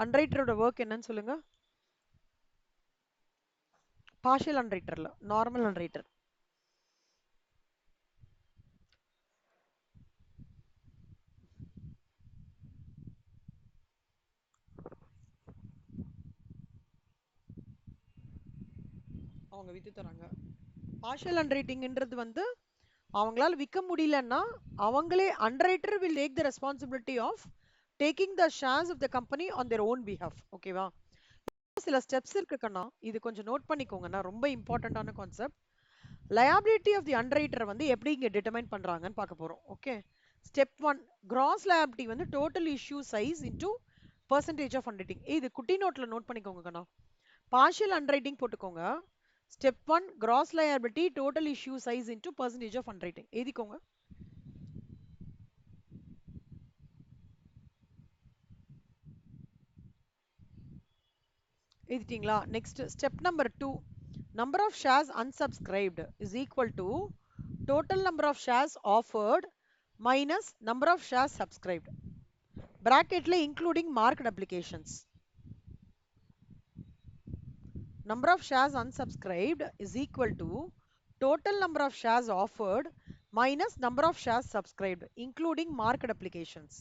அன்ரைட்டரோட work என்னன்னு சொல்லுங்க. Partial அன்ரைட்டர்ல நார்மல் அன்ரைட்டர். அவங்க வித்து தராங்க. பார்ஷியல் அன்ரைட்டிங்ன்றது வந்து அவங்களால விற்க முடியலன்னா அவங்களே அண்டர்ரைட்டர் will take the responsibility of taking the shares of the company on their own behalf. ஓகேவா? சில ஸ்டெப்ஸ் இருக்கு கண்ணா, இது கொஞ்சம் நோட் பண்ணிக்கோங்கண்ணா, ரொம்ப இம்பார்ட்டன்டான concept. Liability of the underwriter வந்து எப்படி இங்க டிட்டர்மைன் பண்றாங்கன்னு பார்க்க போறோம். ஓகே, ஸ்டெப் 1, கிராஸ் லயபிலிட்டி வந்து total issue size into percentage of underwriting. இது குட்டி நோட்ல நோட் பண்ணிக்கோங்க கண்ணா. பார்ஷியல் அண்டர்ரைட்டிங் போட்டுக்கோங்க. Step 1, gross liability total issue size into percentage of underwriting எழுதிக்கோங்க. எழுதிட்டீங்களா? Next step number 2, number of shares unsubscribed is equal to total number of shares offered minus number of shares subscribed. Bracketல including market applications. Number of shares unsubscribed is equal to total number of shares offered minus number of shares subscribed including market applications.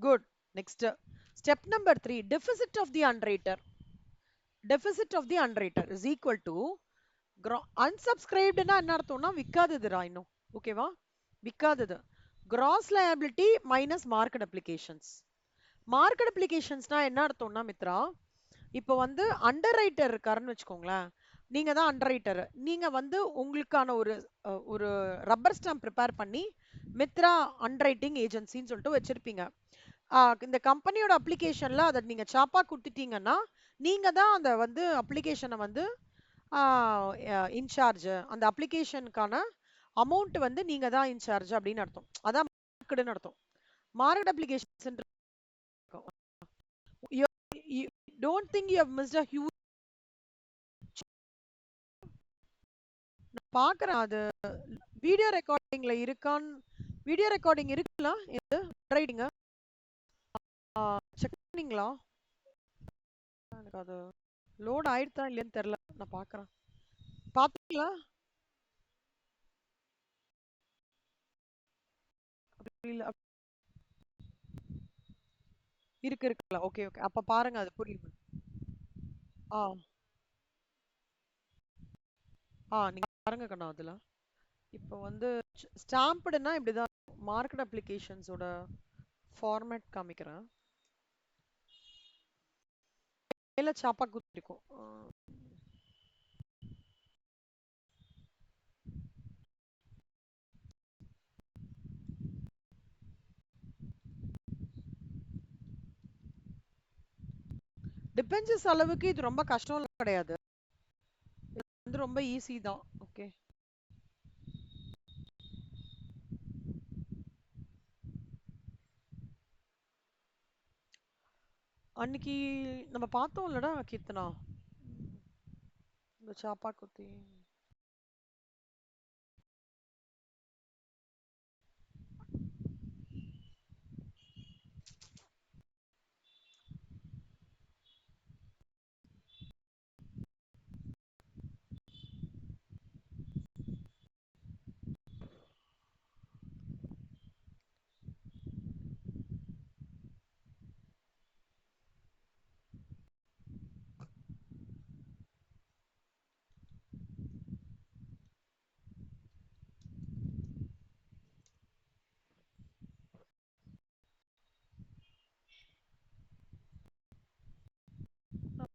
Good. Next, step number 3, deficit of the underwriter. Deficit of the underwriter is equal to unsubscribed னா என்ன அர்த்தம்னா விக்காததுடா இன்னும். ஓகேவா? விக்காதது. Gross liability minus market applications. Market applications-னா என்ன அர்த்தம்னா மித்ரா, இப்போ வந்து அண்டர்ரைட்டர் இருக்காருன்னு வச்சுக்கோங்களேன். நீங்க தான் அண்டர்ரைட்டர். நீங்க வந்து உங்களுக்கான ஒரு ரப்பர் ஸ்டாம்ப் ப்ரிப்பேர் பண்ணி மித்ரா அண்டர்ரைட்டிங் ஏஜென்சின்னு சொல்லிட்டு வச்சிருப்பீங்க. இந்த கம்பெனியோட அப்ளிகேஷன்ல அதை நீங்க சாப்பா கொடுத்துட்டீங்கன்னா நீங்க தான் அந்த வந்து அப்ளிகேஷனை வந்து இன்சார்ஜ், அந்த அப்ளிகேஷனுக்கான அமௌண்ட் வந்து நீங்க தான் இன்சார்ஜ் அப்படின்னு அர்த்தம். அதான் மார்க்கெட்னு அர்த்தம். Market applications don't think you have missed a huge. பாக்குறேன் அது வீடியோ ரெக்கார்டிங்ல இருக்கான்னு. வீடியோ ரெக்கார்டிங் இருக்குல்ல இது ரைட்டிங்க செக் பண்ணீங்களா? எனக்கு அது லோட் ஆயிடுதா இல்லையான்னு தெரியல, நான் பாக்குறேன். பாத்தீங்களா? இல்ல இருக்குல்ல. ஓகே ஓகே, அப்ப பாருங்க, அது புரியுது. ஆ நீங்க பாருங்க கண்ணா அதுல. இப்போ வந்து ஸ்டாம்ப்டுனா இப்படிதான் மார்க்கெட் அப்ளிகேஷன்ஸோட ஃபார்மேட் காமிக்கிறேன். மேல சாப்பா குத்திருக்கும். டிபென்சஸ் அளவுக்கு இது ரொம்ப கஷ்டம் கிடையாது, இது வந்து ரொம்ப ஈஸி தான். ஓகே, அன்னைக்கு நம்ம பார்த்தோம் இல்லடா கீர்த்தனா, இந்த சாப்பா குத்தி.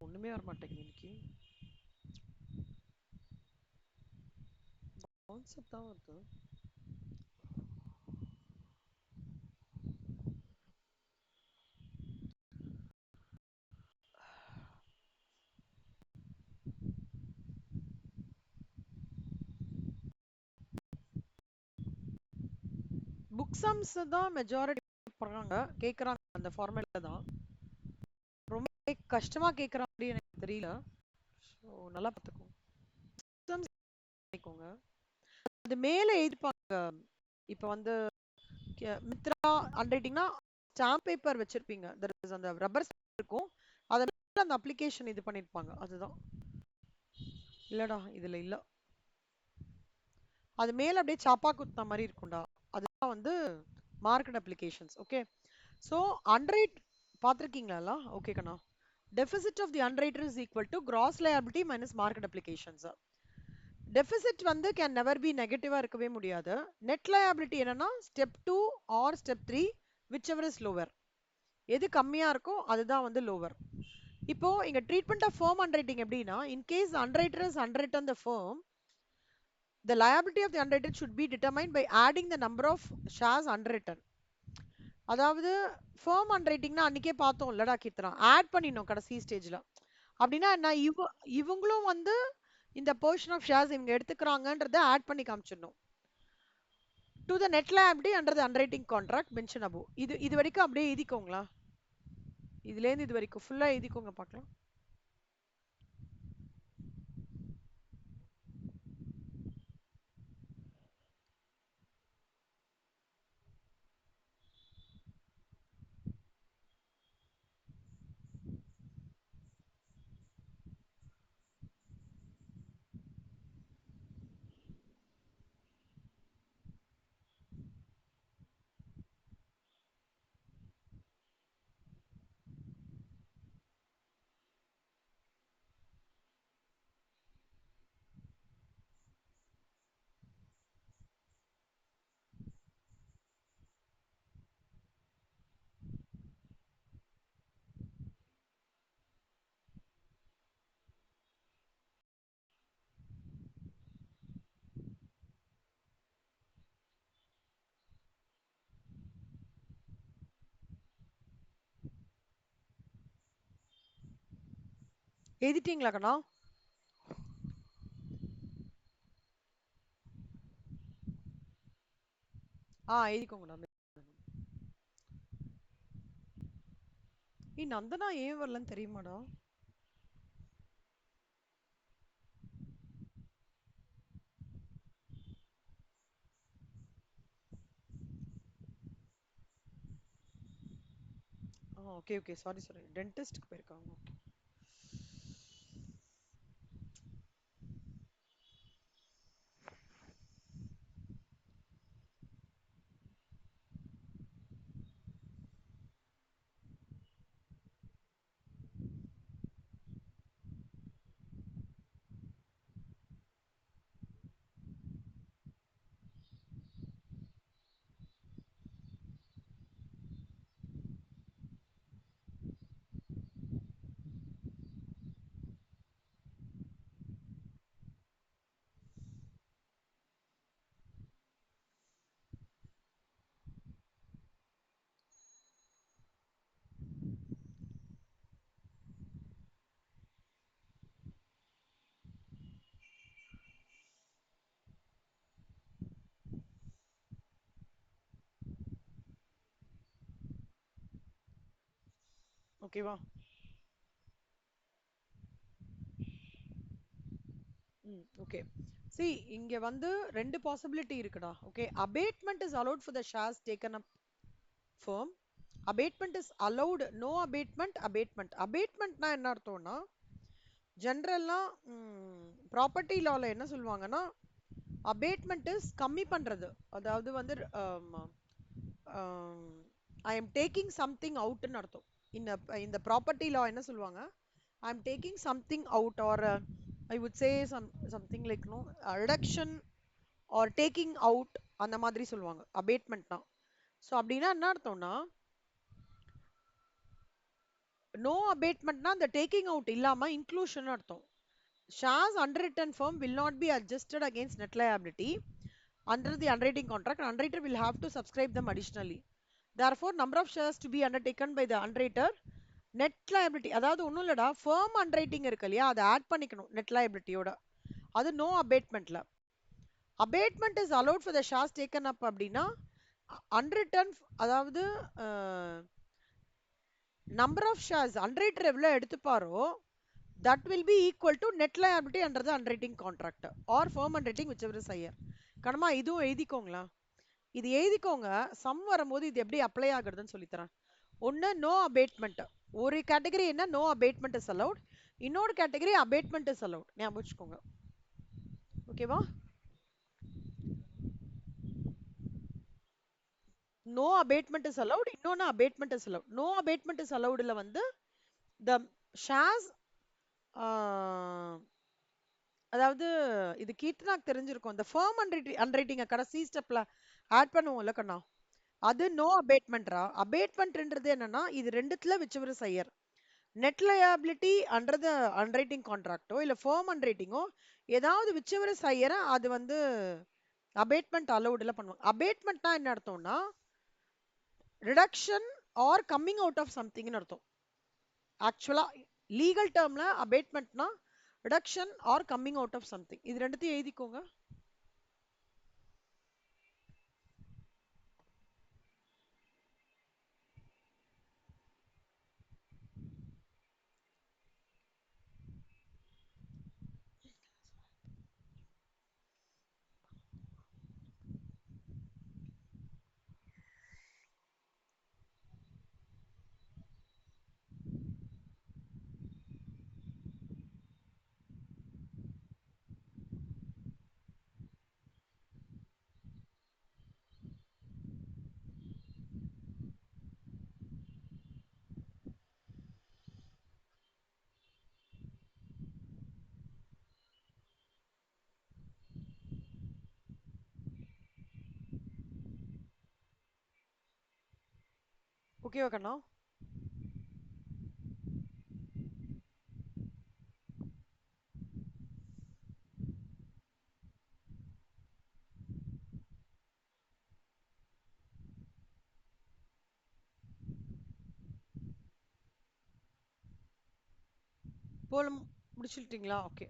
ஒண்ணுமே வர மாட்டேங்குது இன்னைக்கு, கான்செப்ட் தான் வருது. எக்ஸாம்ஸ் தான் மெஜாரிட்டி பண்றாங்க, கேக்குறாங்க அந்த ஃபார்மேட்ல தான். ரொம்ப கஷ்டமா கேக்குற மாதிரி எனக்கு தெரியல. ஸோ நல்லா பார்த்துக்கோங்க. எக்ஸாம்ஸ் பண்ணிக்கோங்க. அது மேல எழுதிப்பாங்க. இப்போ வந்து மித்ரா ஹேண்ட் ரைட்டிங்னா ஸ்டாம்ப் பேப்பர் வச்சிருப்பீங்க, அந்த ரப்பர் இருக்கும், அதை அந்த அப்ளிகேஷன் இது பண்ணிருப்பாங்க, அதுதான். இல்லடா இதுல இல்ல, அது மேல அப்படியே சாப்பா குத்துன மாதிரி இருக்கும்டா, அதுதான் வந்து market applications. Okay, so underwrite பார்த்துருக்கீங்களா? ஓகே கண்ணா. Deficit of the underwriter is equal to gross liability minus market applications. Deficit வந்து கேன் நெவர் பி நெகட்டிவா இருக்கவே முடியாது. நெட் லயபிலிட்டி என்னன்னா step 2 or step 3 whichever is lower. எது கம்மியா இருக்கோ அதுதான் வந்து லோவர். இப்போ இங்க ட்ரீட்மெண்ட் ஆஃப் ஃபர்ம் அன்ரைட்டிங் எப்படின்னா, in case underwriter is underwritten the firm, the liability of the unwritten should be determined by adding the number of shares unwritten. அதாவது firm unwritingனா அன்னைக்கே பார்த்தோம் இல்லடா கீர்த்தனா, ஆட் பண்ணினோம் கடைசி ஸ்டேஜ்ல. அப்படின்னா என்ன, இவங்களும் வந்து இந்த portion of shares இவங்க எடுத்துக்கிறாங்கன்றத ஆட் பண்ணி காமிச்சிடணும். to the net liability under the unwriting contract mentioned above. இது வரைக்கும் அப்படியே எழுதிக்கோங்களா, இதுல இருந்து இது வரைக்கும் ஃபுல்லா எழுதிக்கோங்க பார்க்கலாம். எழுதிட்டீங்களா கண்ணா? எழுதிக்கோங்கடா. நந்தனா ஏன் வரலன்னு தெரியுமாடா? ஓகே ஓகே, சாரி சாரி, டென்டிஸ்ட்க்கு போயிருக்காங்க. ஓகேவா? ஓகே. see இங்க வந்து ரெண்டு பாசிபிலிட்டி இருக்குடா. Okay, abatement is allowed for the shares taken up firm. abatement is allowed, no abatement, abatementனா என்ன அர்த்தம்னா, ஜெனரலா ப்ராப்பர்ட்டி லால என்ன சொல்லுவாங்கன்னா, அபேட்மெண்ட் இஸ் கம்மி பண்றது. அதாவது வந்து ஐ எம் டேக்கிங் சம்திங் அவுட்னு அர்த்தம். இந்த ப்ராப்பர்ட்டி லா என்ன சொல்லுவாங்க, I am taking something out or I would say something like no reduction or taking out, அந்த மாதிரி சொல்லுவாங்க அபேட்மெண்ட்னா. ஸோ அப்படின்னா என்ன அர்த்தம்னா, நோ அபேட்மெண்ட்னா அந்த டேக்கிங் அவுட் இல்லாம இன்க்ளூஷன் அர்த்தம். shares underwritten firm will not be adjusted against net liability under the underwriting contract. Underwriter will have to subscribe them additionally. Therefore, number of shares to be undertaken by the underwriter, net liability, அதாவது ஒன்றும் இல்லடா, firm underwriting இருக்கு இல்லையா, அதை add பண்ணிக்கணும் net liabilityயோட. அது no abatementல. abatement is allowed for the shares taken up அப்படின்னா, அன்ரிட்டர்ன் அதாவது நம்பர் ஆஃப் ஷேர்ஸ் அன்ரைட்டர் எவ்வளோ எடுத்துப்பாரோ that will be equal to net liability under the unwriting contract or firm unwriting whichever is higher. கணமா இதுவும் எழுதிக்கோங்களா, இது எழுதிக்கோங்க. Some வரும்போது இது எப்படி அப்ளை ஆகுறதுன்னு சொல்லித்தரேன். ஒன்று நோ அபேட்மெண்ட், ஒரு கேட்டகரி என்ன நோ அபேட்மெண்ட் இஸ் அலவுட், இன்னொரு கேட்டகரி அபேட்மெண்ட் இஸ் அலவுட். ஞாபகம் வச்சுக்கோங்க. ஓகேவா? நோ அபேட்மெண்ட் இஸ் அலவுட், இன்னொன்று abatement is allowed. No abatement is அலவுடில் வந்து த ஷேர்ஸ், அதாவது இது கீர்த்தனாக்கு தெரிஞ்சிருக்கும். இந்த ஃபர்ம் அன்ரைட்டிங்க கடைசி ஸ்டெப்ல ஆட் பண்ணுவோம்ல கண்ணா, அது நோ அபேட்மெண்ட்ரா. அபேட்மெண்ட்ன்றது என்னன்னா இது ரெண்டுத்துல விச்சவர் செய்யர். Net liability under the underwriting கான்ட்ராக்டோ இல்ல ஃபர்ம் அன்ரைட்டிங்கோ ஏதாவது விச்சவர் செய்யற அது வந்து அபேட்மெண்ட் அலௌடுல பண்ணுவாங்க. அபேட்மெண்ட்னா என்ன அர்த்தம்னா reduction or coming out of சம்திங்னு அர்த்தம். ஆக்சுவலா லீகல் டேர்ம்ல அபேட்மெண்ட்னா reduction or coming out of something. இது ரெண்டுத்தையும் எழுதிக்கோங்க. ஓகேவா கண்ணா? போலும் முடிச்சுட்டீங்களா? ஓகே.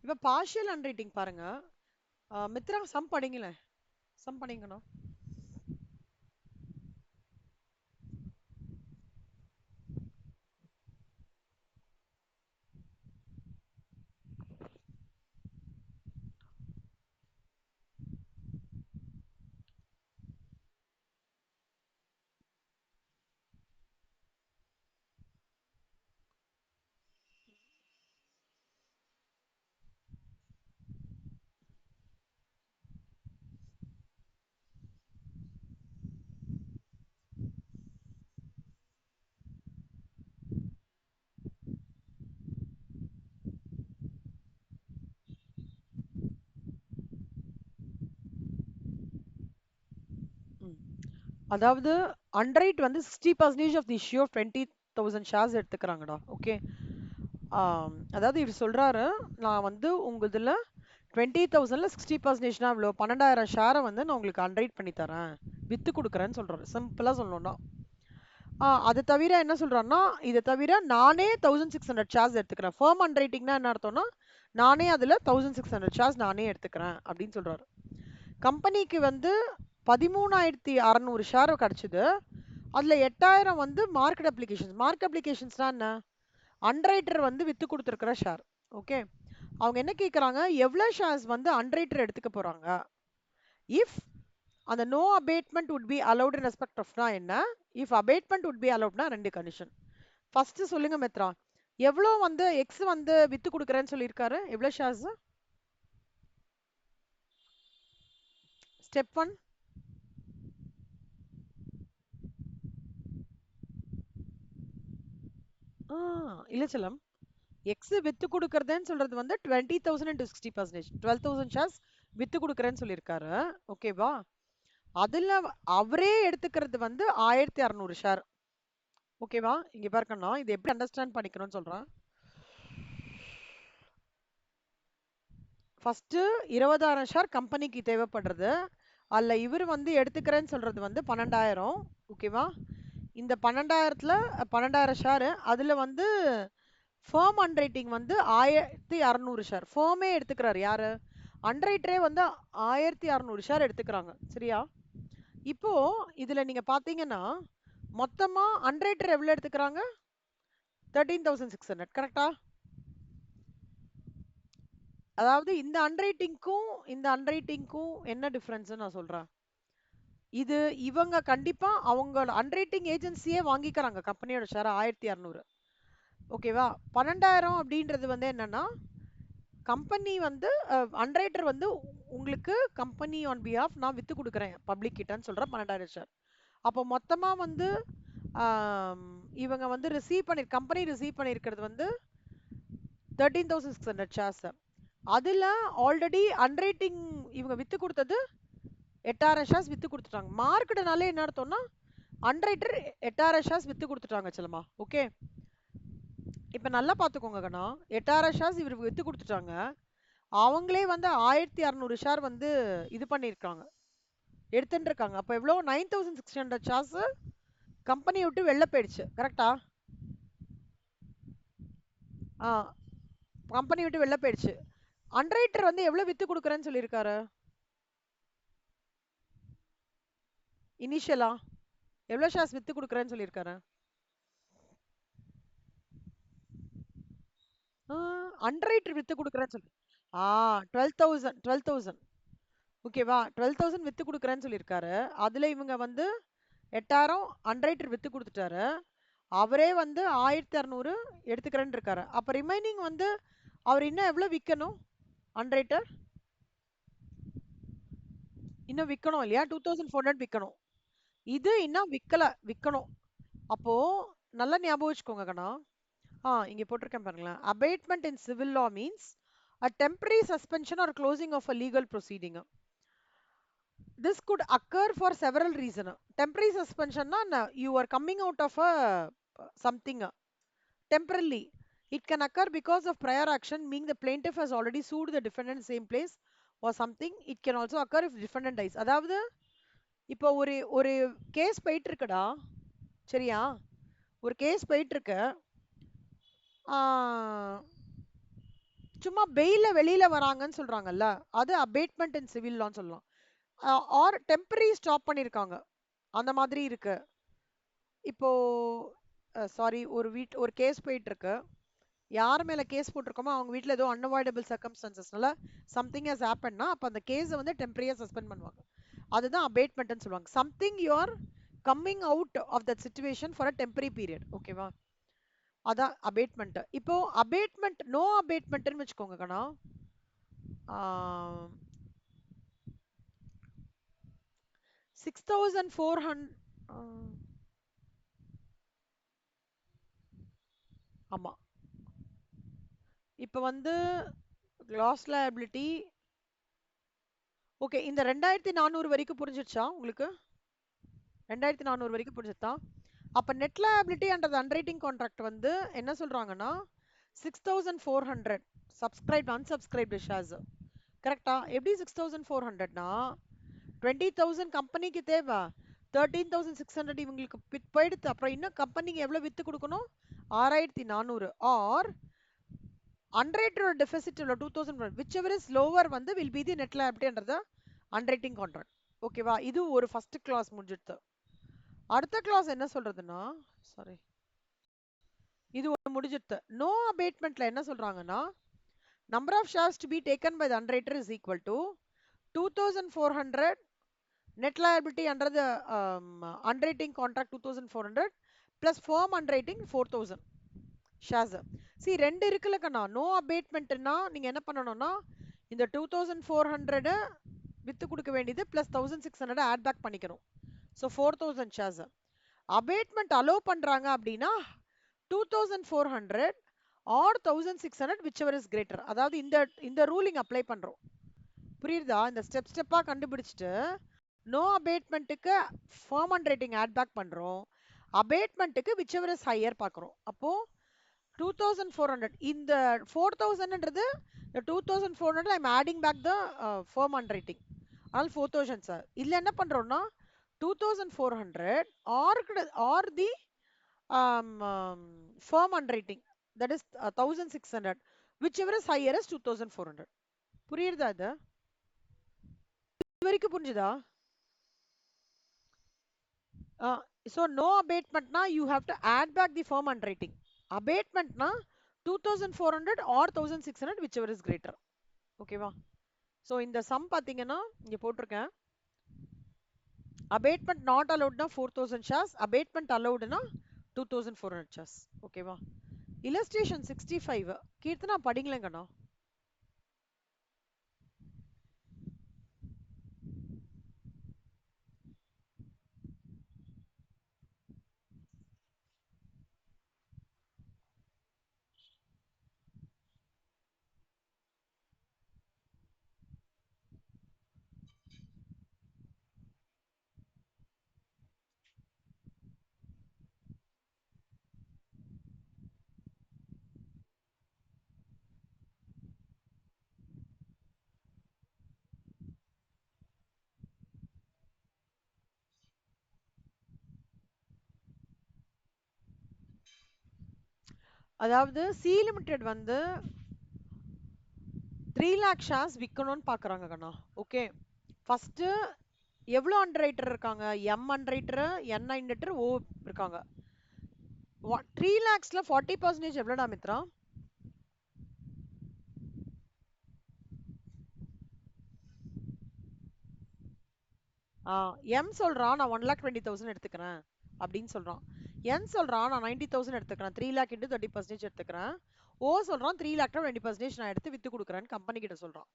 இப்போ பார்ஷியல் அன்ரைட்டிங் பாருங்க. மித்ரா சம் படிங்களேன், சம் படிங்கண்ணா. அதாவது அண்டரைட் வந்து 60% of the issue of 20,000 shares எடுத்துக்கிறாங்கடா. ஓகே. அதாவது இவர் சொல்றாரு, நான் வந்து உங்களுதுல 20,000ல 60%னா இவ்வளோ 12,000 ஷேரை வந்து நான் உங்களுக்கு அண்டரைட் பண்ணி தரேன், வித்து கொடுக்குறேன்னு சொல்றாரு. சிம்பிளா சொல்லணும்னா அதை தவிர என்ன சொல்றாருன்னா, இதை தவிர நானே 1600 ஷேர்ஸ் எடுத்துக்கிறேன். ஃபர்ம் அண்டரைட்டிங்னா என்ன அர்த்தம்னா நானே அதுல 1600 ஷேர்ஸ் நானே எடுத்துக்கிறேன் அப்படின்னு சொல்றாரு. கம்பெனிக்கு வந்து 13,600 ஷேர் கிடைச்சது. அதுல 8,000 வந்து மார்க்கெட் அப்ளிகேஷன்ஸ். மார்க்கெட் அப்ளிகேஷன்ஸ்னா என்ன, அண்டரைட்டர் வந்து வித்து கொடுத்துருக்கிற ஷேர். ஓகே. அவங்க என்ன கேட்குறாங்க, எவ்வளோ ஷேர்ஸ் வந்து அண்டரைட்டர் எடுத்துக்க போறாங்க. இஃப் அந்த no abatement would be allowed in respect ofனா என்ன, இஃப் அபேட்மெண்ட் would be allowedனா ரெண்டு கண்டிஷன். ஃபர்ஸ்ட் சொல்லுங்க மித்ரா, எவ்வளோ வந்து எக்ஸ் வந்து வித்து கொடுக்குறேன்னு சொல்லியிருக்காரு, எவ்வளோ ஷேர்ஸ்? ஸ்டெப் 1 இல்ல செல்லம், எக்ஸ் வித்து கொடுக்கறதுன்னு சொல்றது வந்து 20,000 into 60%, 12,000 ஷேர்ஸ் வித்து கொடுக்குறேன்னு சொல்லியிருக்காரு. ஓகேவா? அதுல அவரே எடுத்துக்கிறது வந்து 1,600 ஷேர். ஓகேவா? இங்க பாருக்கண்ணா, இது எப்படி அண்டர்ஸ்டாண்ட் பண்ணிக்கணும்னு சொல்றேன். ஃபர்ஸ்ட் 20,000 ஷேர் கம்பெனிக்கு தேவைப்படுறது. அதுல இவர் வந்து எடுத்துக்கிறேன்னு சொல்றது வந்து 12,000. ஓகேவா? இந்த 12,000த்துல 12,000 ஷேர், அதுல வந்து ஃபர்ம் அண்டரைட்டிங் வந்து 1,600 ஷேர். ஃபர்மே எடுத்துக்கிறாரு. யாரு? அண்டரைட்டரே வந்து 1,600 ஷேர் எடுத்துக்கிறாங்க. சரியா? இப்போ இதுல நீங்க பாத்தீங்கன்னா மொத்தமா அன்ரைட்டர் எவ்வளவு எடுத்துக்கிறாங்க? 13,600. கரெக்டா? அதாவது இந்த அன்ரைட்டிங்க்கும் என்ன டிஃபரன்ஸ் நான் சொல்றேன். இது இவங்க கண்டிப்பா அவங்க அன்ரைட்டிங் ஏஜென்சியே வாங்கிக்கிறாங்க கம்பெனியோட ஷேர் 1200. ஓகேவா? 12,000 அப்படின்றது வந்து என்னன்னா கம்பெனி வந்து அன்ரைட்டர் வந்து உங்களுக்கு கம்பெனி ஆன் பிஹாஃப் நான் வித்து கொடுக்குறேன் பப்ளிக் கிட்டன்னு சொல்றேன் 12,000 ஷேர். அப்போ மொத்தமா வந்து இவங்க வந்து கம்பெனி ரிசீவ் பண்ணியிருக்கிறது வந்து 13,600 ஷேர்ஸ். அதுல ஆல்ரெடி அன்ரைட்டிங் இவங்க வித்து கொடுத்தது 8,000 ஷேர்ஸ் வித்து கொடுத்துட்டாங்க. மார்க்கெட்னாலே என்ன அர்த்தம்னா அன்ரைட்டர் 8,000 ஷேர்ஸ் வித்து கொடுத்துட்டாங்க செல்லமா. ஓகே, இப்ப நல்லா பாத்துக்கோங்க கண்ணா. 8,000 ஷேர்ஸ் இவருக்கு வித்து கொடுத்துட்டாங்க. அவங்களே வந்து 1,600 ஷேர் வந்து இது பண்ணிருக்காங்க, எடுத்துட்டு இருக்காங்க. அப்ப எவ்வளவு? 9,600 ஷேர்ஸ் கம்பெனி விட்டு வெளில போயிடுச்சு. கரெக்டா? கம்பெனி விட்டு வெளில போயிடுச்சு. அன்ரைட்டர் வந்து எவ்வளவு வித்து கொடுக்குறேன்னு சொல்லியிருக்காரு இனிஷியலா? எவ்வளவு ஷேர்ஸ் வித்து கொடுக்குறேன்னு சொல்லியிருக்காரு? அன்ரைட்டர் வித்து கொடுக்குறேன்னு சொல்லி 12,000 ஓகேவா? 12,000 வித்து கொடுக்குறேன்னு சொல்லியிருக்காரு. அதுல இவங்க வந்து 8,000 அன்ரைட்டர் வித்து கொடுத்துட்டாரு. அவரே வந்து 1,600 எடுத்துக்கிறேன்னு இருக்காரு. அப்ப ரிமைனிங் வந்து அவர் இன்னும் எவ்வளவு விற்கணும்? அன்ரைட்டர் இன்னும் விற்கணும் இல்லையா? 2,400 விற்கணும். இது இன்னும் விற்கணும். அப்போ நல்லா ஞாபகம் வச்சுக்கோங்க கண்ணா. இங்க போட்டிருக்கேன் பாருங்களேன். Abetment in civil law means a temporary suspension or closing of a legal proceeding. This could occur for several reasons. Temporary suspension na you are coming out of a something temporarily. It can occur because of prior action, meaning the plaintiff has already sued the defendant same place or something. It can also occur if defendant dies. அதாவது இப்போ ஒரு ஒரு case போயிட்டு இருக்குடா, சரியா? ஒரு case போயிட்டு இருக்கு. சும்மா பெயில வெளியில வராங்கன்னு சொல்றாங்கல்ல, அது அபேட்மெண்ட் இன் சிவில் லான்னு சொல்லலாம். ஆர் டெம்பரரி ஸ்டாப் பண்ணிருக்காங்க, அந்த மாதிரி இருக்கு. இப்போ சாரி, ஒரு கேஸ் போயிட்டு இருக்கு. யார் மேல கேஸ் போட்டிருக்கோமோ அவங்க வீட்ல ஏதோ அன்அவாய்டபிள் சர்க்கம்ஸ்டன்சஸ்னால சம்திங் ஹஸ் ஹேப்பன்னா அப்ப அந்த கேஸை வந்து டெம்பரரியா சஸ்பெண்ட் பண்ணுவாங்க. அதுதான் அபேட்மெண்ட்னு சொல்லுவாங்க. Something you are coming out of that situation for a temporary period. ஓகேவா? அதான் அபேட்மெண்ட். இப்போ அபேட்மெண்ட் நோ அபேட்மெண்ட்னு வச்சுக்கோங்க கண்ணா. 6,400. ஆமா, இப்ப வந்து லாஸ் லயபிலிட்டி. ஓகே, இந்த 2,400 வரைக்கும் புரிஞ்சிடுச்சா உங்களுக்கு? 2,400 வரைக்கும் புரிஞ்சுதா? அப்ப நெட் லயபிலிட்டி அண்டர் அன்ரைட்டிங் கான்ட்ராக்ட் வந்து என்ன சொல்றாங்கன்னா 6,400 சப்ஸ்கிரைப் அன்சப்ஸ்கிரைப்டு ஷேர்ஸ். கரெக்டா? எப்படி 6,400னா 20,000 கம்பெனிக்கு தேவை, 13,600 இவங்களுக்கு போயிடுத்து. அப்புறம் இன்னும் கம்பெனிக்கு எவ்வளவு வித்து கொடுக்கணும்? 6,400. ஆர் அன்ரைட்டரோட டெபிசிட் 2,000, whichever is lower வந்து will be the net liability under the unwriting contract. ஓகேவா? இது ஒரு ஃபர்ஸ்ட் கிளாஸ் முடிஞ்சிடுது. அடுத்த கிளாஸ் என்ன சொல்றதுன்னா, சாரி, இது ஒன்று முடிஞ்சிடுது. நோ அபேட்மெண்ட்ல என்ன சொல்றாங்கன்னா, number of shares to be taken by the unwriter is equal to 2,400 net liability under the unwriting contract 2,400 plus firm unwriting 4,000 shares. See, ரெண்டு இருக்குல்ல கண்ணா. நோ அபேட்மெண்ட்னா நீங்க என்ன பண்ணணும்னா இந்த 2,400 வித்து கொடுக்க வேண்டியது பிளஸ் 1,600 ஆட் பேக் பண்ணிக்கணும். So 4,000 shares. அபேட்மெண்ட் அலோ பண்றாங்க அப்படின்னா 2,400 ஆர் 1,600 whichever is greater. அதாவது இந்த ரூலிங் அப்ளை பண்றோம். புரியுதா? இந்த ஸ்டெப்பா கண்டுபிடிச்சிட்டு நோ அபேட்மெண்ட்டுக்கு firm and rating add back பண்றோம், அபேட்மெண்ட்டுக்கு whichever is higher பார்க்குறோம். அப்போ 2,400 இந்த 4,000ன்றது 2,400 I'm adding back the firm underwriting. அதனால 4,000 சார். இதுல என்ன பண்றோம்னா 2,400 are the firm underwriting, that is 1,600, whichever is higher is 2,400. புரியுதா? இது வரைக்கும் புரிஞ்சுதா? So no abatement na you have to add back the firm underwriting. Abatement na 2400 or 1600 whichever is greater. ஓகேவா? So இந்த சம் பார்த்தீங்கன்னா இங்கே போட்டிருக்கேன். அபேட்மெண்ட் நாட் அலவுட்னா 4000 ஷேர்ஸ், அபேட்மெண்ட் அலவுடுனா 2400 ஷேர்ஸ். ஓகேவா? இல்லஸ்ட்ரேஷன் 65 கீர்த்தனா படிங்களேங்கண்ணா. அதாவது சி லிமிடெட் வந்து 3 lakh ஷேர்ஸ் விற்கணும்னு பார்க்குறாங்க கண்ணா. ஓகே, ஃபர்ஸ்ட் எவ்வளோ அண்டர் ரைட்டர் இருக்காங்க? M underwriter, N under O இருக்காங்க. 3 lakhsல 40% எவ்வளோடா மித்ரா? எம் சொல்றான் நான் 1,20,000 எடுத்துக்கிறேன் அப்படின்னு சொல்றான். என் சொல்றான் நான் 90,000 எடுத்துக்கிறேன், 3 lakh into 30% எடுத்துக்கிறேன். ஓ சொல்றான் 3 lakh 20% நான் எடுத்து வித்து கொடுக்குறேன்னு கம்பெனி கிட்ட சொல்றான்.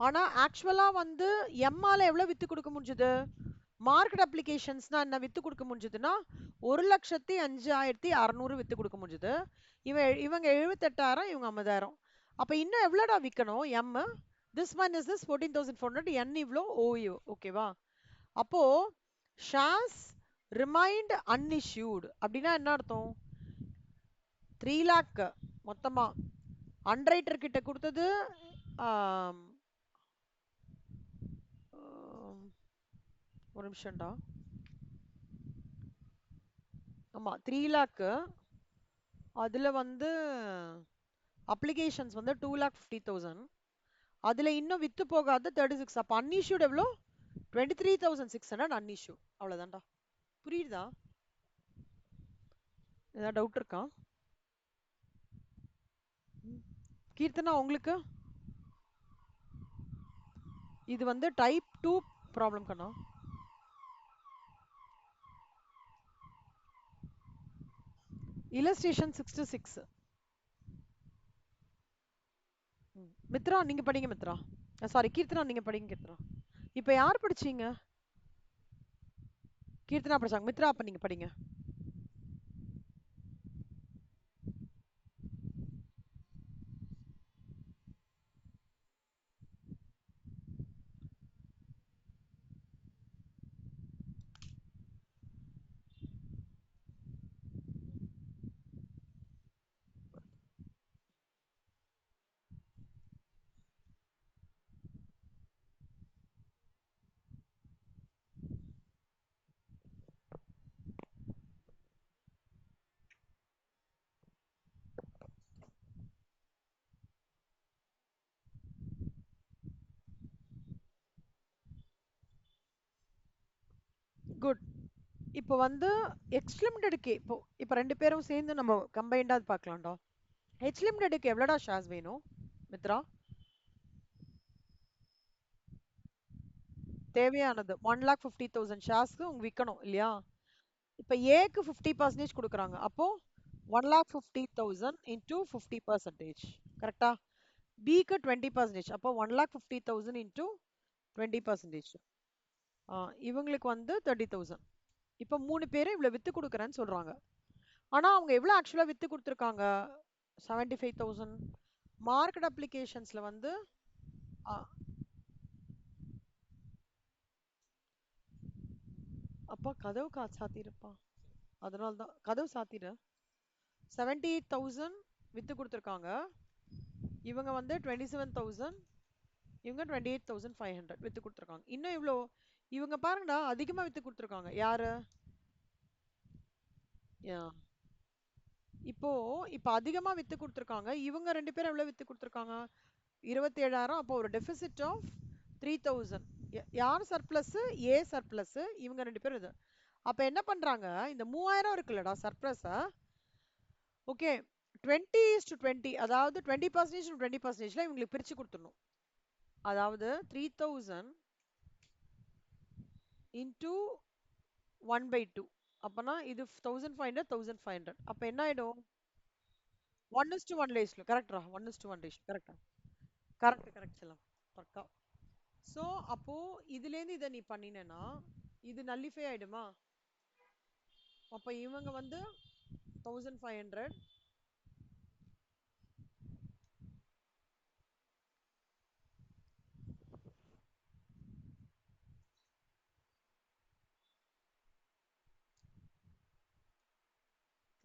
ஆனா ஆக்சுவலா வந்து எம்மால எவ்வளவு வித்து கொடுக்க முடிஞ்சது? மார்க்கெட் அப்ளிகேஷன்ஸ்னா என்ன வித்து கொடுக்க முடிஞ்சதுன்னா 1,05,600 வித்து கொடுக்க முடிஞ்சது. இவங்க 78,000, இவங்க 50,000. அப்ப இன்னும் எவ்வளோடா விற்கணும்? M this one is this 14,400, என் இவ்வளோ, ஓ ஓகேவா? அப்போ ஷேர்ஸ் ரிமைண்ட் அன்இஷ்யூட் அப்படின்னா என்ன அர்த்தம்? 3 lakh மொத்தமா அண்டரைட்டர் கிட்ட கொடுத்தது. ஒரு நிமிஷம்டா. ஆமா 3 lakh, அதுல வந்து அப்ளிகேஷன்ஸ் வந்து 2,50,000, அதுல இன்னும் வித்து போகாத 36. அப்ப அன்இஷ்யூட் எவ்வளோ? 23,600 அன்இஷ்யூ. அவ்வளவுதான்டா. புரியுதா? ஏதாவது டவுட் இருக்கா? கீர்த்தனா உங்களுக்கு? இது வந்து டைப் 2 ப்ராப்ளம் கண்ணா. இல்லஸ்ட்ரேஷன் 66. மித்ரா நீங்க படிங்க மித்ரா. சாரி கீர்த்தனா நீங்க படிங்க கீர்த்தனா. இப்ப யார் படிச்சீங்க? கீர்த்தனா படிச்சாங்க. மித்ரா அப்ப நீங்க படிங்க. குட். இப்போ வந்து எக்ஸ் லிமிடெடுக்கு இப்போ ரெண்டு பேரும் சேர்ந்து நம்ம கம்பைண்டா பார்க்கலாம்டா. ஹெச் லிமிடெடுக்கு எவ்வளோடா ஷேர்ஸ் வேணும் மித்ரா? தேவையானது 1,50,000 ஷேர்ஸ்க்கு உங்க விற்கணும் இல்லையா? இப்ப ஏக்கு 50% கொடுக்குறாங்க. அப்போ 1,50,000 into 50%. கரெக்டா? பிக்கு 20%. அப்போ 1,50,000 into 20%. இவங்களுக்கு வந்து 30,000. இப்ப 3 பேரும் இவ்வளவு வித்து கொடுக்குறேன்னு சொல்றாங்க. ஆனா அவங்க எவ்வளவு ஆக்சுவலா வித்து கொடுத்துருக்காங்க? 75,000. மார்க்கெட் அப்ளிகேஷன்ஸ்ல வந்து அப்பா கதவு சாத்திருப்பா, அதனால்தான் கதவு சாத்திடு. 78,000 வித்து கொடுத்துருக்காங்க. இவங்க வந்து 27,000, இவங்க 28,500 வித்து கொடுத்துருக்காங்க. இன்னும் இவ்வளோ இவங்க பாருங்கடா அதிகமா வித்து கொடுத்துருக்காங்க. யாரு? இப்போ இப்போ அதிகமா வித்து கொடுத்துருக்காங்க. இவங்க ரெண்டு பேரும் எவ்வளவு வித்து கொடுத்துருக்காங்க? 27,000. அப்போ ஒரு டெபிசிட் ஆஃப் 3,000. யார் சர்ப்ளஸ்? ஏ சர்ப்ளஸ். இவங்க ரெண்டு பேரும் இது. அப்ப என்ன பண்றாங்க, இந்த 3000 இருக்குல்லடா சர்ப்ளஸ், ஓகே 20:20, அதாவது 20% 20%ல இவங்களுக்கு பிரிச்சு கொடுத்துடணும். அதாவது 3000 into 1/2. அப்பனா இது 1500 1500. அப்ப என்ன ஆயிடும்? 1:1 ரேஷியோ. கரெக்டா? 1:1 ரேஷியோ. கரெக்டா? கரெக்ட் கரெக்ட் செல்லம். பக்கா. சோ அப்போ இதுல இருந்து இத நீ பண்ணினேன்னா இது நல்லிஃபை ஆயிடுமா? அப்ப இவங்க வந்து 1500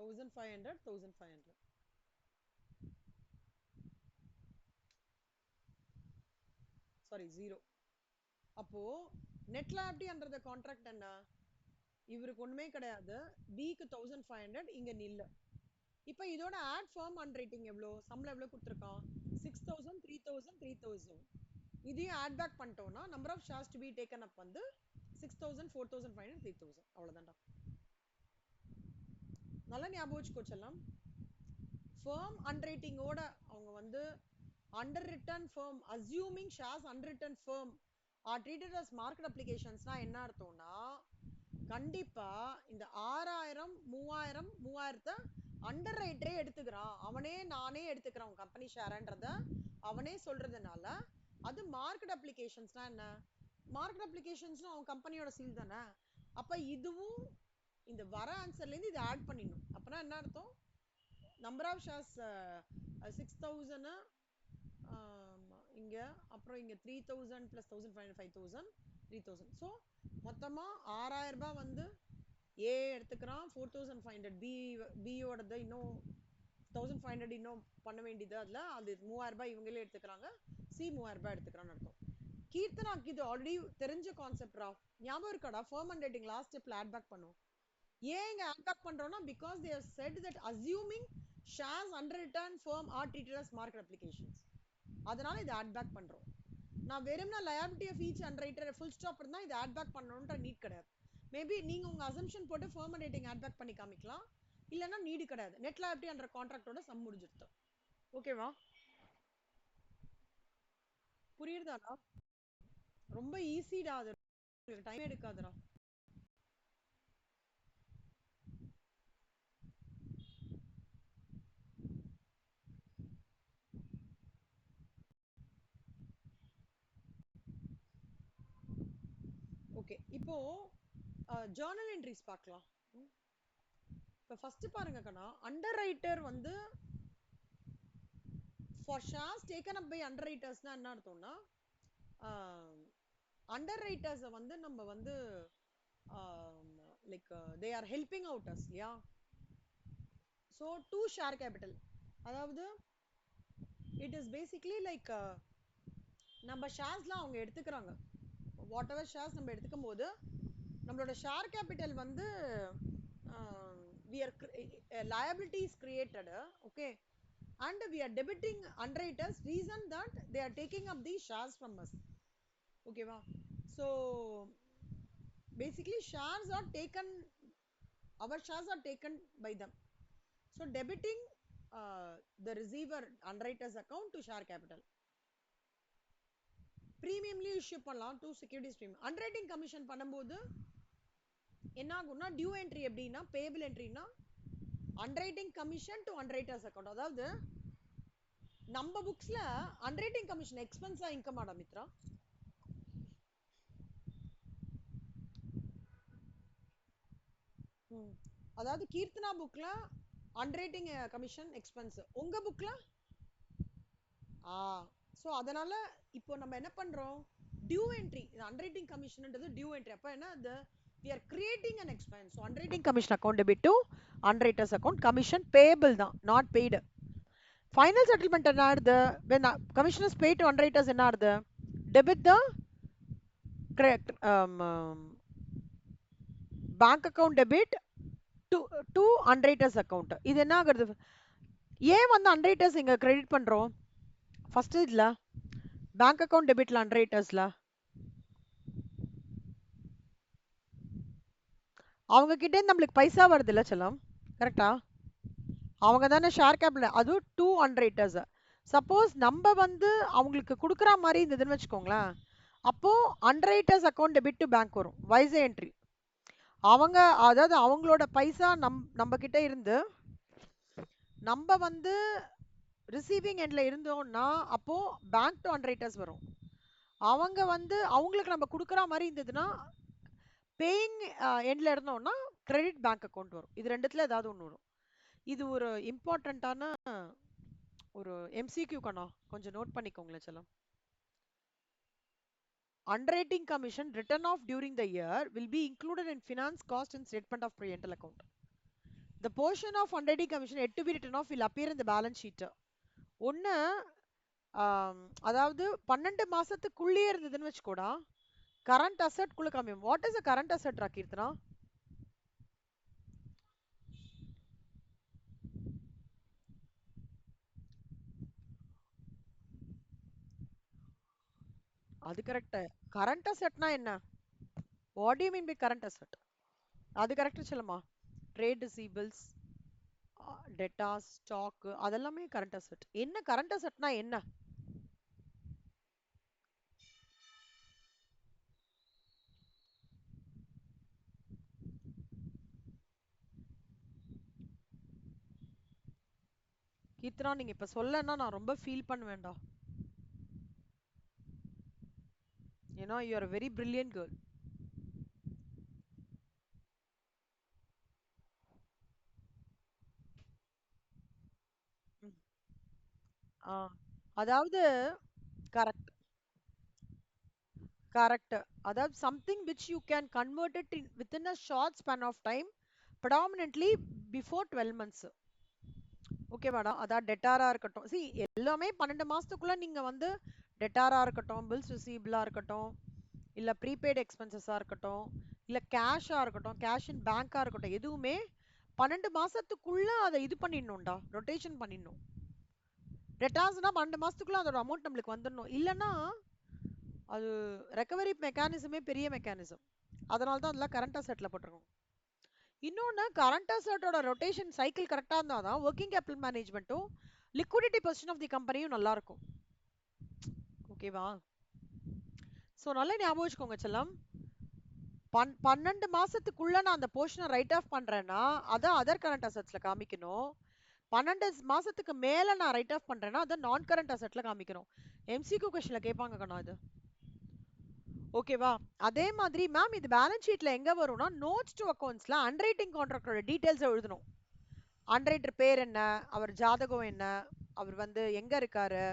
1500 1500. சாரி 0. அப்போ நெட் லைபிலிட்டின்ற கான்ட்ராக்ட் என்ன? இவருக்கு ஒண்ணுமே கிடையாது. பிக்கு 1500 இங்க நில்லு. இப்போ இதோட ஆட் ஃபார்ம் அண்ட் ரேட்டிங் எவ்வளோ? சம்பளம் எவ்வளோ கொடுத்துருக்கான்? 6000 3000 3000. இதையும் ஆட் பேக் பண்ணிட்டோம்னா number of shares to be taken up வந்து 6000 4500 3000. அவ்வளவுதான்டா. நல்லா ஞாபகம் வச்சுக்கோ செல்லம். firm unrating ஓட அவங்க வந்து underwritten firm assuming shares underwritten firm are treated as market applications-னா என்ன அர்த்தம்னா கண்டிப்பா இந்த 6000 3000 3000 அண்டர் ரைட்டரே எடுத்துக்கிறான், அவனே நானே எடுத்துக்கிறான் கம்பெனி ஷேர்ன்றத அவனே சொல்றதுனால அது மார்க்கெட் அப்ளிகேஷன்ஸ்னா என்ன? மார்க்கெட் அப்ளிகேஷன்ஸ்னா அவன் கம்பெனியோட சீல் தானே. அப்ப இதுவும் இந்த வர ஆன்சர்ல இருந்து இதை ஆட் பண்ணிடணும். அப்பனா என்ன அர்த்தம்? நம்பர் ஆஃப் ஷேர்ஸ் 6000 இங்க, அப்புறம் இங்க 3000 plus 1500 5000 3000. ஸோ மொத்தமா 6000 ரூபாய் வந்து ஏ எடுத்துக்கிறான், 4500 பியோடது இன்னும் 1500 இன்னும் பண்ண வேண்டியது, அதுல அது 3000 ரூபாய் இவங்களே எடுத்துக்கிறாங்க, சி 3000 ரூபாய் எடுத்துக்கிறான்னு அர்த்தம். கீர்த்தனாக்கு இது ஆல்ரெடி தெரிஞ்ச கான்செப்ட். ஞாபகம் இருக்காடா? ஃபர்ம் அண்ட் ரேட்டிங் லாஸ்ட் ஸ்டெப்ல ஆட் பேக் பண்ணும். ஏன் இங்க ஆட் பேக் பண்றோம்னா because they have said that assuming shares underwritten firm are treated as market applications. அதனால இது ஆட் பேக் பண்றோம். நான் வெறும்னா liability of each underwriter full stop இருந்தா இது ஆட் பேக் பண்ணணும்ன்ற நீட் கிடையாது. மேபி நீங்க உங்க அசம்ஷன் போட்டு firm and rating add back பண்ணி காமிக்கலாம், இல்லனா நீட் கிடையாது. நெட் liability என்ற கான்ட்ராக்டோட சம் முடிஞ்சிருது. ஓகேவா? புரியுதாடா? ரொம்ப ஈஸிடா, அது டைம் எடுக்காதுடா. ஓகே, இப்போ ஜர்னல் என்ட்ரிஸ் பார்க்கலாம். இப்போ ஃபர்ஸ்ட் பாருங்க கண்ணா, அண்டர் ரைட்டர் வந்து for shares taken up by அண்டர் ரைட்டர்ஸ்னா என்ன அர்த்தம்னா அண்டர் ரைட்டர்ஸை வந்து நம்ம வந்து like they are helping out us இல்லையா? ஸோ டு ஷேர் கேபிட்டல், அதாவது இட் இஸ் பேசிக்லி லைக் நம்ம ஷேர்ஸ்லாம் அவங்க எடுத்துக்கிறாங்க. வாட் எவர் ஷேர்ஸ் நம்ம எடுத்துக்கும் போது நம்மளோட ஷேர் கேபிட்டல் வந்து we are liability is created, okay, and we are debiting underwriters reason that they are taking up these shares from us. Okay va? So basically shares are taken, our shares are taken by them. So debiting the receiver underwriters account to share capital. Premiumly issue பண்ணலாம் to securities premium. Underwriting commission பண்ணும்போது என்ன ஆகும்னா due entry எப்படின்னா payable என்ட்ரினா underwriting commission to underwriters account. அதாவது நம்ம புக்ஸ்ல underwriting commission எக்ஸ்பென்ஸா இன்கமாடா மித்ரா? அதாவது கீர்த்தனா புக்ல அண்டர்ரைட்டிங் கமிஷன் எக்ஸ்பென்ஸ், உங்க புக்ல சோ அதனால இப்போ நம்ம என்ன பண்றோம், டியூ என்ட்ரி, அண்டர்ரைட்டிங் கமிஷன்ன்றது டியூ என்ட்ரி. அப்ப என்ன அது we are creating an expense. So underwriting commission account debit to underwriters account, commission payable தான், not paid. Final settlement என்ன ஆகுது? when commission is paid to underwriters என்ன ஆகுது? debit the bank account debit to underwriters account. இது என்ன ஆகுது? ஏன் வந்து underwriters இங்க கிரெடிட் பண்றோம்? ஃபர்ஸ்ட் இதுல பேங்க் அக்கவுண்ட் டெபிட்ல அண்டர்ரைட்டர்ஸ்ல அவங்க கிட்டே நம்மளுக்கு பைசா வருது இல்ல செல்லம், கரெக்டா? அவங்க தானே ஷேர் கேபிட்டல், அதுவும் டூ அண்டர்ரைட்டர்ஸ். சப்போஸ் நம்ம வந்து அவங்களுக்கு கொடுக்குற மாதிரி இருந்ததுன்னு வச்சுக்கோங்களேன், அப்போ அண்டர்ரைட்டர்ஸ் அக்கௌண்ட் டெபிட் டு பேங்க் வரும், வைஸ் என்ட்ரி. அவங்க அதாவது அவங்களோட பைசா நம்ம கிட்ட இருந்து நம்ம வந்து ரிசீவிங் எண்ட்ல இருந்தோம்னா அப்போ பேங்க் டு அண்டர்ரைட்டர்ஸ் வரும். அவங்க வந்து அவங்களுக்கு நம்ம கொடுக்குற மாதிரி இருந்ததுன்னா பேயிங் எண்ட்ல இருந்தோம்னா கிரெடிட் பேங்க் அக்கௌண்ட் வரும். இது ரெண்டுத்துல ஏதாவது ஒன்று வரும். இது ஒரு இம்பார்ட்டண்ட்டான ஒரு எம்சிக்யூ கண்ணா, கொஞ்சம் நோட் பண்ணிக்கோங்களேன் செல்லம். Underwriting commission written off during the year will be included in finance cost and statement of pre-rental account. The portion of underwriting commission yet to be written off will appear in the balance sheet. ஒன்று, அதாவது 12 மாசத்துக்குள்ளே இருந்ததுன்னு வச்சுக்கோடா, current asset குள்ள காமியும். What is a current asset Keerthana? அது correct. Current அசெட்னா என்ன? What do you mean by current asset? அது correct சொல்லுமா? ட்ரேட் ரிசீவபிள்ஸ், டெட்டாஸ், ஸ்டாக், அதெல்லாமே கரண்ட் அசெட். என்ன கரண்ட் அசெட்னா என்ன? கீர்த்தனா நீங்க இப்ப சொல்லனா நான் ரொம்ப ஃபீல் பண்ணுவேன்டா. ஏன்னா you are a very brilliant girl. ம். ஆ, அதாவது கரெக்ட், கரெக்ட். அதாவது something which you can convert it in within a short span of time, predominantly before 12 months. Okay madam, அதான் டெட்டாரா இருக்கட்டும். சி, எல்லாமே 12 மாசத்துக்குள்ள நீங்க வந்து டெட்டாரா இருக்கட்டும், பில்ஸ் ரிசீவபிளா இருக்கட்டும், இல்ல ப்ரீபெய்ட் எக்ஸ்பென்சஸா இருக்கட்டும், இல்ல கேஷா இருக்கட்டும், கேஷ் இன் பேங்கா இருக்கட்டும், எதுவுமே 12 மாசத்துக்குள்ள அதை இது பண்ணிடணும்டா, ரொட்டேஷன் பண்ணிடணும். டெட்டாஸ்னா 12 மாசத்துக்குள்ள அதோட அமௌண்ட் நம்மளுக்கு வந்துடணும். இல்லைன்னா அது ரெக்கவரி மெக்கானிசமே பெரிய மெக்கானிசம். அதனால தான் அதெல்லாம் கரண்ட் அசெட்ல போட்டிருக்கோம். இன்னொன்று, கரண்ட் அசெட்டோட ரொட்டேஷன் சைக்கிள் கரெக்டாக இருந்தால் தான் ஒர்க்கிங் கேபிட்டல் மேனேஜ்மெண்ட்டும் லிக்விடிட்டி பொசிஷன் ஆஃப் தி கம்பெனியும் நல்லா இருக்கும். ஓகேவா? ஸோ நல்லா ஞாபகம் வச்சுக்கோங்க செல்லம். 12 மாசத்துக்குள்ள நான் அந்த போர்ஷனை ரைட் ஆஃப் பண்றேன்னா அதை அதர் கரண்ட் அசெட்ஸ்ல காமிக்கணும். 12 மாசத்துக்கு மேல நான் ரைட் ஆஃப் பண்றேன்னா அதை நான் கரண்ட் அசெட்ல காமிக்கணும். எம்சிக்யூ கொஸ்டின்ல கேட்பாங்க கண்ணா இது. ஓகேவா? அதே மாதிரி மேம் இது பேலன்ஸ் ஷீட்ல எங்க வரும்னா நோட்ஸ் டு அக்கவுண்ட்ஸ்ல அண்டர்ரைட்டிங் கான்ட்ராக்டரோட டீடைல்ஸ் எழுதணும். அண்டர்ரைட்டர் பேர் என்ன, அவர் ஜாதகம் என்ன, அவர் வந்து எங்க இருக்காரு,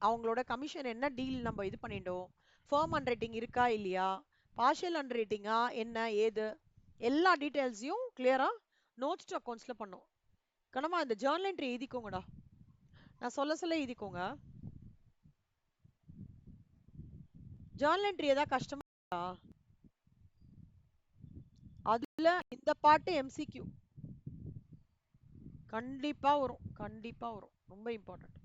அவங்களோட கமிஷன் என்ன டீல் நம்ம இது பண்ணிட்டோம், ஃபர்ம் அண்டர்ரைட்டிங் இருக்கா இல்லையா, பார்ஷியல் அண்டர்ரைட்டிங்கா என்ன ஏது, எல்லா டீடைல்ஸையும் கிளியரா நோட்ஸ் டு அக்கவுண்ட்ஸ்ல பண்ணும். கணமா இந்த ஜேர்னல் என்ட்ரி எழுதிக்கோங்கடா, நான் சொல்ல சொல்ல எழுதிக்கோங்க. ஜேர்னல் என்ட்ரி ஏதாவது கஷ்டமா? அதுல இந்த பாட்டு எம்சிக்யூ கண்டிப்பா வரும், கண்டிப்பா வரும், ரொம்ப இம்பார்ட்டன்ட்.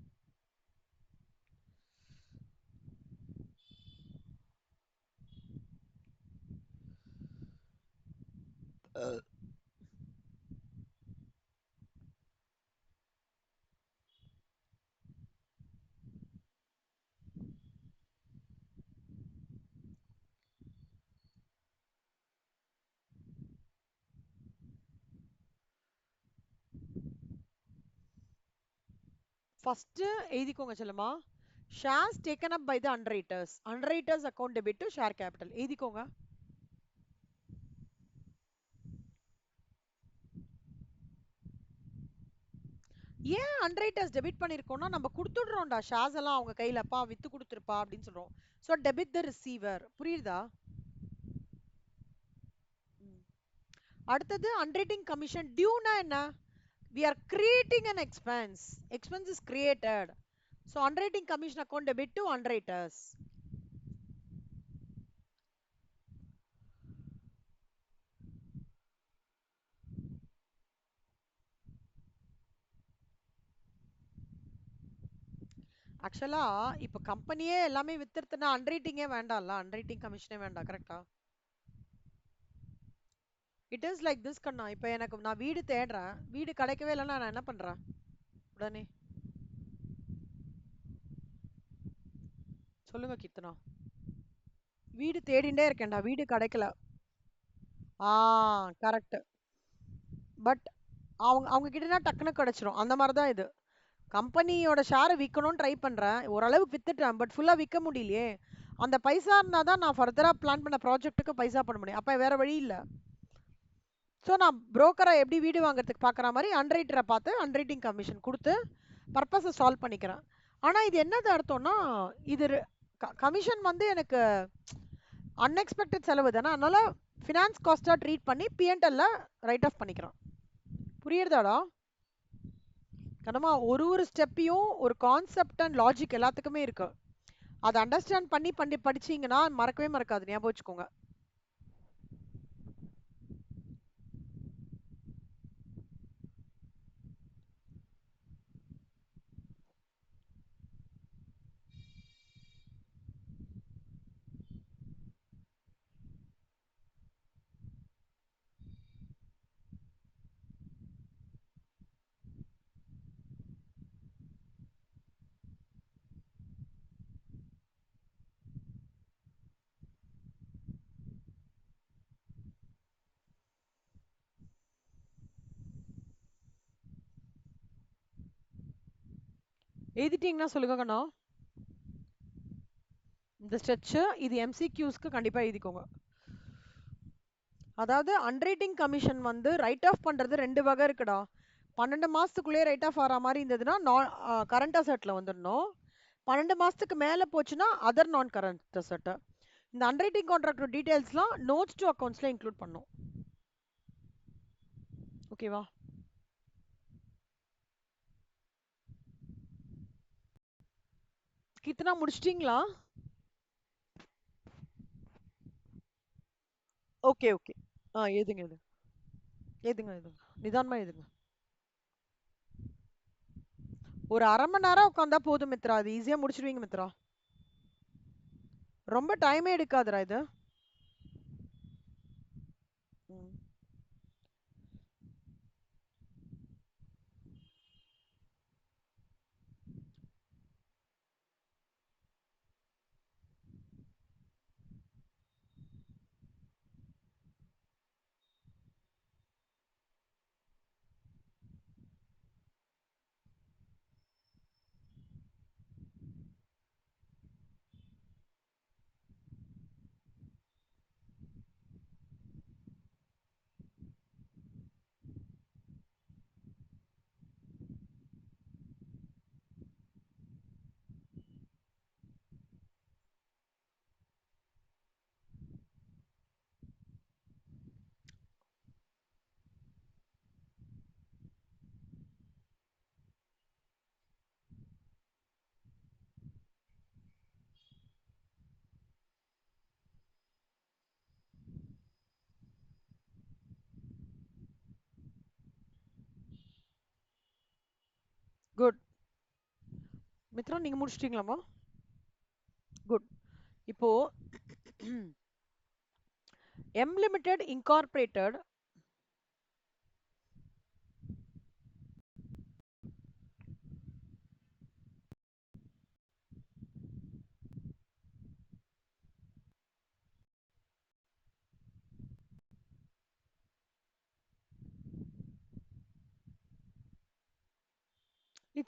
ஃபர்ஸ்ட் எழுதிக்கோங்க செல்லமா. Shares taken up by the underwriters, underwriters account debit to share capital எழுதிக்கோங்க. ஏன் அண்டர்ரைட்டர்ஸ் டெபிட் பண்ணிருக்கோம்னா நம்ம கொடுத்துடுறோம்டா ஷேர்ஸ் எல்லாம் அவங்க கையில, அப்பா வித்து கொடுத்துருப்பா அப்படின்னு சொல்றோம். ஸோ டெபிட் த ரிசீவர், புரியுதா? அடுத்தது அண்டர்ரைட்டிங் கமிஷன் டியூனா என்ன? we are creating an expense, expense is created, so underwriting commission account debit to underwriters. ஆக்சுவலா இப்ப கம்பெனியே எல்லாமே வித்துருத்துனா அண்டர்ரைட்டிங்கே வேண்டாம்ல, அண்டர்ரைட்டிங் கமிஷனே வேண்டாம், கரெக்டா? இட் இஸ் லைக் திஸ் கண்ணா. இப்போ எனக்கு நான் வீடு தேடுறேன், வீடு கிடைக்கவே இல்லைன்னா நான் என்ன பண்றேன் உடனே? சொல்லுங்க கீர்த்தனா. வீடு தேடிண்டே இருக்கேன்டா, வீடு கிடைக்கல. ஆ, கரெக்ட். பட் அவங்க அவங்க கிட்டனா டக்குன்னு கிடைச்சிரும். அந்த மாதிரி தான் இது. கம்பெனியோட ஷேரை விற்கணும்னு ட்ரை பண்றேன், ஓரளவுக்கு வித்துட்டேன், பட் ஃபுல்லா விற்க முடியலையே. அந்த பைசா இருந்தா தான் நான் ஃபர்தரா பிளான் பண்ண ப்ராஜெக்ட்டுக்கு பைசா பண்ண முடியும். அப்ப வேற வழி இல்ல. ஸோ நான் புரோக்கரை எப்படி வீடு வாங்குறதுக்கு பார்க்குற மாதிரி அன்ரைட்டரை பார்த்து அன்ரைட்டிங் கமிஷன் கொடுத்து பர்பஸை சால்வ் பண்ணிக்கிறேன். ஆனால் இது என்னது அர்த்தம்னா, இது கமிஷன் வந்து எனக்கு அன்எக்ஸ்பெக்டட் செலவு தானே, அதனால ஃபினான்ஸ் காஸ்ட்டாக ட்ரீட் பண்ணி பிஎன்எல்ல ரைட் ஆஃப் பண்ணிக்கிறேன். புரியுறதாடா கனமா? ஒரு ஒரு ஸ்டெப்பையும் ஒரு கான்செப்ட் அண்ட் லாஜிக் எல்லாத்துக்குமே இருக்கு. அதை அண்டர்ஸ்டாண்ட் பண்ணி பண்ணி படிச்சீங்கன்னா மறக்கவே மறக்காது, ஞாபகம் வச்சுக்கோங்க. எழுதிட்டீங்கன்னா சொல்லுங்க கண்ணா. இந்த ஸ்ட்ரெச் இது எம்சிக்யூஸ்க்கு கண்டிப்பா எழுதிக்கோங்க. அதாவது அன்ரைட்டிங் கமிஷன் வந்து ரைட் ஆஃப் பண்றது ரெண்டு வகை இருக்குடா. 12 மாசத்துக்குள்ளே ரைட் ஆஃப் ஆகிற மாதிரி இருந்ததுன்னா கரண்ட் அசெட்ல வந்துடணும். 12 மாசத்துக்கு மேல போச்சுன்னா அதர் நான் கரண்ட் அசெட். இந்த அன்ரைட்டிங் கான்ட்ராக்ட் டீடைல்ஸ்லாம் நோட்ஸ் டு அக்கௌண்ட்ஸ்ல இன்க்ளூட் பண்ணும். ஓகேவா? கீர்த்தனா முடிச்சிட்டீங்களா? Okay okay. எதுங்க எது எதுங்க எதுங்க நிதானமா எதுங்க. ஒரு அரை மணி நேரம் உட்காந்தா போதும் மித்ரா, அது ஈஸியா முடிச்சிடுவீங்க மித்ரா. ரொம்ப டைமே எடுக்காதுடா இது. குட். மித்ரா நீங்க முடிச்சிட்டீங்களாமா? குட். இப்போ எம் லிமிடெட் இன்கார்பரேட்டட்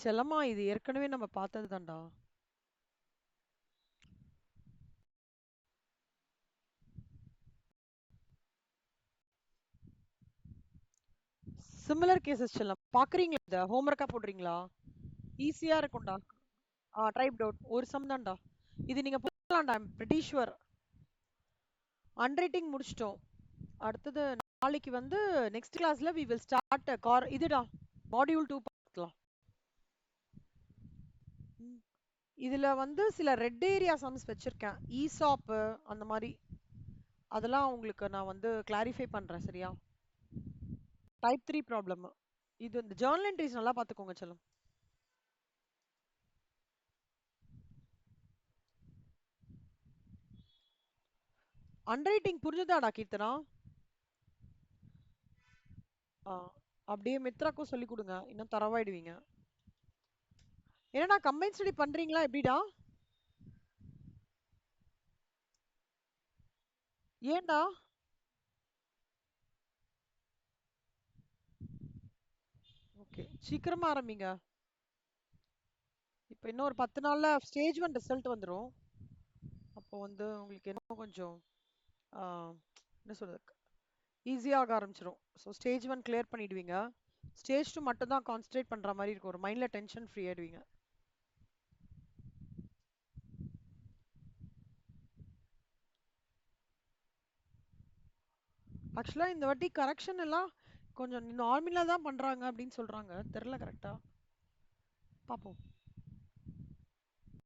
செல்லம்மா, இது ஏற்கனவே நம்ம பார்த்தது தான்டா. சிமிலர் கேசஸ் செல்லம் பாக்குறீங்களா? இத ஹோம்ஒர்க்கா போடுறீங்களா? ஈஸியா இருக்கும்டா. டைப் டவுட் ஒரு சம் தான்டா. இது நீங்க போடலாம்டா, ஐம் பிரிட்டி ஷுவர். அன்ரைட்டிங் முடிச்சிட்டோம். அடுத்தது நாளைக்கு வந்து நெக்ஸ்ட் கிளாஸ்ல வி வில் ஸ்டார்ட் இதுடா மாடியூல் 2 பார்க்கலாம். இதுல வந்து சில ரெட் ஏரியா சம்ஸ் வச்சிருக்கேன், ஈசாப் அந்த மாதிரி. அதெல்லாம் உங்களுக்கு நான் வந்து கிளாரிஃபை பண்றேன், சரியா? Type 3 problem. இது இந்த ஜர்னல் என்ட்ரிஸ் நல்லா பாத்துக்கோங்க செல்லம். அன்ரைட்டிங் புரிஞ்சுதாடா கீர்த்தனா? ஆ, அப்படியே மித்ராக்கும் சொல்லி கொடுங்க, இன்னும் தரவாயிடுவீங்க. என்னடா கம்பைன் ஸ்டடி பண்றீங்களா எப்படிடா? ஏன்டா? ஓகே, சீக்கிரமா ஆரம்பிங்க. இப்போ இன்னும் ஒரு 10 நாள்ல ஸ்டேஜ் 1 ரிசல்ட் வந்துரும். அப்போ வந்து உங்களுக்கு இன்னும் கொஞ்சம் ஆ, என்ன சொல்றது, ஈஸியாக ஆரம்பிச்சிரும். ஸோ ஸ்டேஜ் 1 கிளியர் பண்ணிடுவீங்க. ஸ்டேஜ் 2 மட்டும் தான் கான்சென்ட்ரேட் பண்ற மாதிரி இருக்கும். ஒரு மைண்ட்ல டென்ஷன் ஃப்ரீ ஆயிடுவீங்க. ஆக்சுவலா இந்த வாட்டி கரெக்ஷன் எல்லாம் கொஞ்சம் நார்மலா தான் பண்றாங்க அப்படின்னு சொல்றாங்க. தெரியல கரெக்டா. பாப்போம்.